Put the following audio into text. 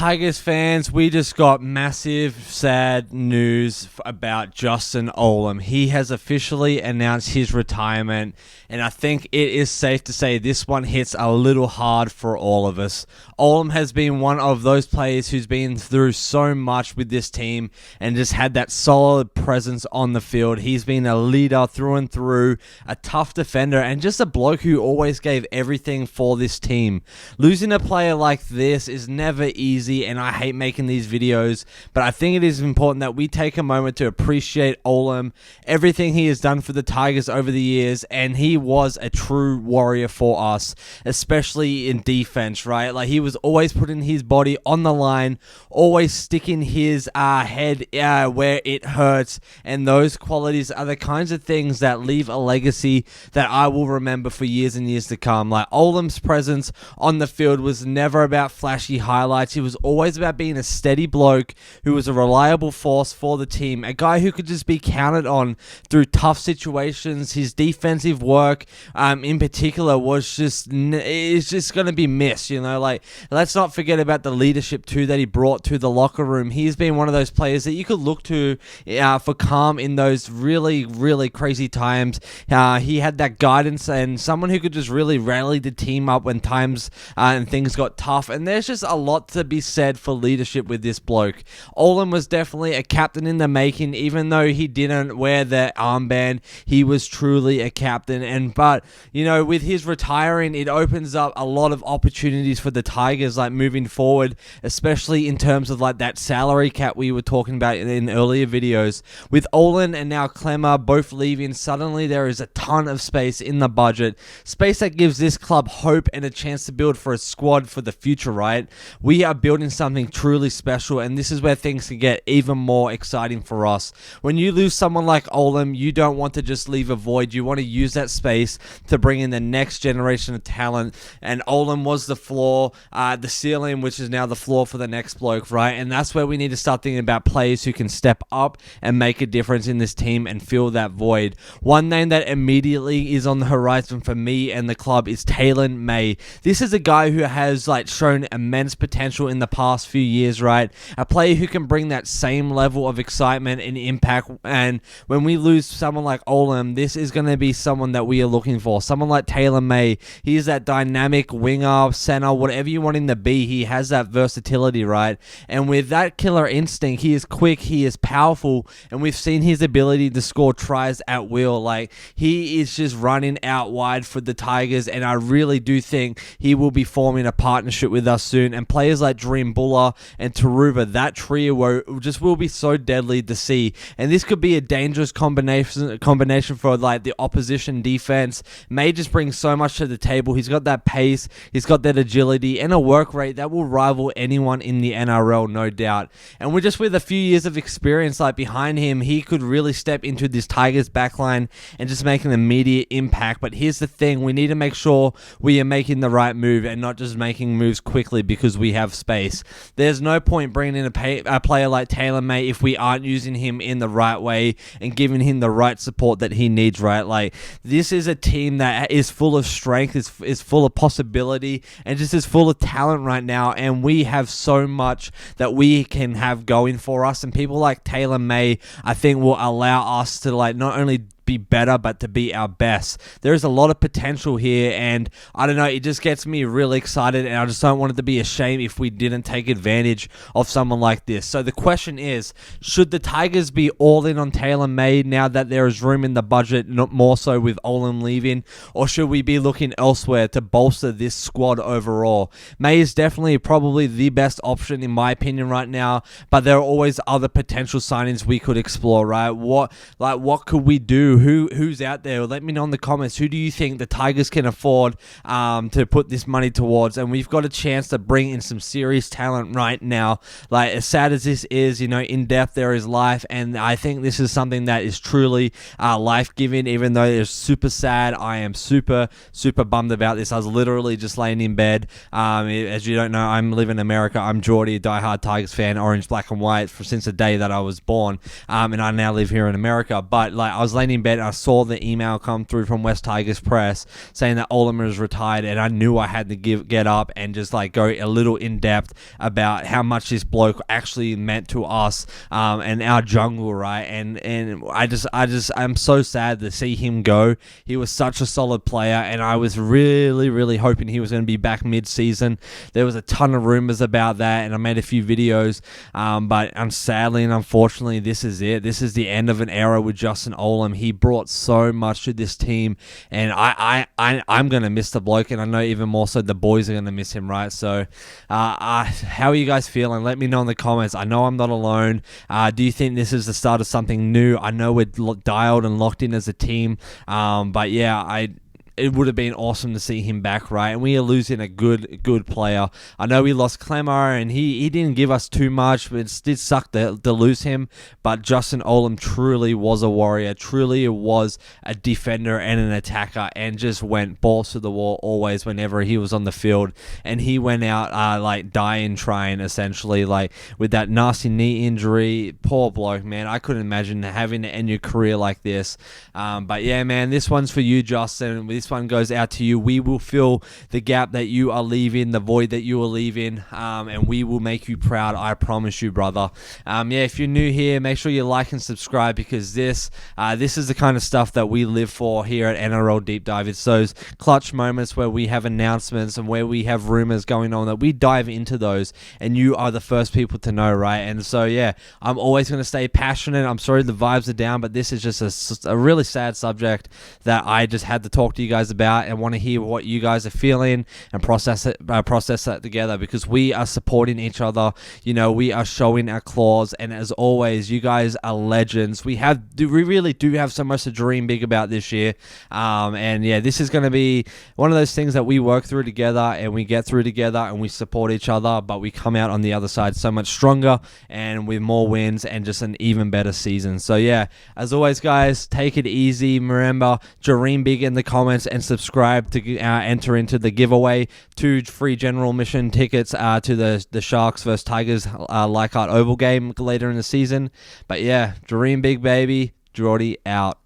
Tigers fans, we just got massive, sad news about Justin Olam. He has officially announced his retirement, and I think it is safe to say this one hits a little hard for all of us. Olam has been one of those players who's been through so much with this team and just had that solid presence on the field. He's been a leader through and through, a tough defender, and just a bloke who always gave everything for this team. Losing a player like this is never easy, and I hate making these videos, but I think it is important that we take a moment to appreciate Olam, everything he has done for the Tigers over the years, and he was a true warrior for us, especially in defense, right? Like, he was always putting his body on the line, always sticking his head where it hurts, and those qualities are the kinds of things that leave a legacy that I will remember for years and years to come. Like, Olam's presence on the field was never about flashy highlights. He was always about being a steady bloke who was a reliable force for the team, a guy who could just be counted on through tough situations. His defensive work in particular was just going to be missed, you know. Like, let's not forget about the leadership too that he brought to the locker room. He's been one of those players that you could look to for calm in those really, really crazy times. He had that guidance and someone who could just really rally the team up when times and things got tough, and there's just a lot to be said for leadership with this bloke. Olam was definitely a captain in the making. Even though he didn't wear the armband, he was truly a captain. But you know, with his retiring, it opens up a lot of opportunities for the Tigers, like moving forward, especially in terms of like that salary cap we were talking about in earlier videos. With Olam and now Klemmer both leaving, suddenly there is a ton of space in the budget, space that gives this club hope and a chance to build for a squad for the future, right? We are building something truly special, and this is where things can get even more exciting for us. When you lose someone like Olam, you don't want to just leave a void. You want to use that space to bring in the next generation of talent, and Olam was the floor, the ceiling, which is now the floor for the next bloke, right? And that's where we need to start thinking about players who can step up and make a difference in this team and fill that void. One name that immediately is on the horizon for me and the club is Taylan May. This is a guy who has like shown immense potential in the past few years, right? A player who can bring that same level of excitement and impact. And when we lose someone like Olam, this is going to be someone that we are looking for. Someone like Taylan May. He is that dynamic winger, center, whatever you want him to be. He has that versatility, right? And with that killer instinct, he is quick, he is powerful, and we've seen his ability to score tries at will. Like, he is just running out wide for the Tigers, and I really do think he will be forming a partnership with us soon. And players like Dream Buller and Taruva, that trio will be so deadly to see. And this could be a dangerous combination for like the opposition defense. May just brings so much to the table. He's got that pace, he's got that agility, and a work rate that will rival anyone in the NRL, no doubt. And we're just with a few years of experience like behind him, he could really step into this Tigers backline and just make an immediate impact. But here's the thing, we need to make sure we are making the right move and not just making moves quickly because we have space. There's no point bringing in a player like Taylan May if we aren't using him in the right way and giving him the right support that he needs, right? Like, this is a team that is full of strength, is full of possibility, and just is full of talent right now, and we have so much that we can have going for us, and people like Taylan May, I think, will allow us to like not only be better but to be our best. There's a lot of potential here, and I don't know, it just gets me really excited, and I just don't want it to be a shame if we didn't take advantage of someone like this. So the question is, should the Tigers be all in on Taylan May now that there is room in the budget, not more so with Olam leaving, or should we be looking elsewhere to bolster this squad overall? May is definitely probably the best option in my opinion right now, but there are always other potential signings we could explore, right? What could we do? Who's out there? Let me know in the comments. Who do you think the Tigers can afford to put this money towards? And we've got a chance to bring in some serious talent right now. Like, as sad as this is, you know, in depth there is life, and I think this is something that is truly life-giving. Even though it's super sad, I am super bummed about this. I was literally just laying in bed. As you don't know, I'm living in America. I'm Geordie, a diehard Tigers fan, orange, black, and white since the day that I was born. And I now live here in America. But like, I was laying in bed bed and I saw the email come through from West Tigers Press saying that Olam is retired, and I knew I had to get up and just like go a little in depth about how much this bloke actually meant to us and our jungle, right? And I'm so sad to see him go. He was such a solid player, and I was really hoping he was going to be back mid-season. There was a ton of rumors about that, and I made a few videos, but sadly and unfortunately, this is it. This is the end of an era with Justin Olam. He brought so much to this team, and I'm going to miss the bloke, and I know even more so the boys are going to miss him, right? So how are you guys feeling? Let me know in the comments. I know I'm not alone. Do you think this is the start of something new? I know we're dialed and locked in as a team, but yeah, it would have been awesome to see him back, right? And we are losing a good player. I know we lost Klemmer, and he didn't give us too much, but it did suck to lose him. But Justin Olam truly was a warrior, truly was a defender and an attacker, and just went balls to the wall always whenever he was on the field. And he went out like dying trying, essentially, like with that nasty knee injury. Poor bloke, man. I couldn't imagine having to end your career like this. But yeah, man, this one's for you, Justin. This one goes out to you. We will fill the gap that you are leaving, the void that you are leaving, and we will make you proud. I promise you, brother. Yeah, if you're new here, make sure you like and subscribe, because this is the kind of stuff that we live for here at NRL Deep Dive. It's those clutch moments where we have announcements and where we have rumors going on that we dive into those, and you are the first people to know, right? And so yeah, I'm always going to stay passionate. I'm sorry the vibes are down, but this is just a really sad subject that I just had to talk to you guys about, and want to hear what you guys are feeling and process that together, because we are supporting each other. You know, we are showing our claws, and as always, you guys are legends. We really do have so much to dream big about this year, and yeah, this is going to be one of those things that we work through together, and we get through together, and we support each other, but we come out on the other side so much stronger and with more wins and just an even better season. So yeah, as always, guys, take it easy. Remember, dream big in the comments, and subscribe to enter into the giveaway. 2 free general admission tickets to the Sharks versus Tigers Leichhardt Oval game later in the season. But yeah, dream big, baby. Geordie out.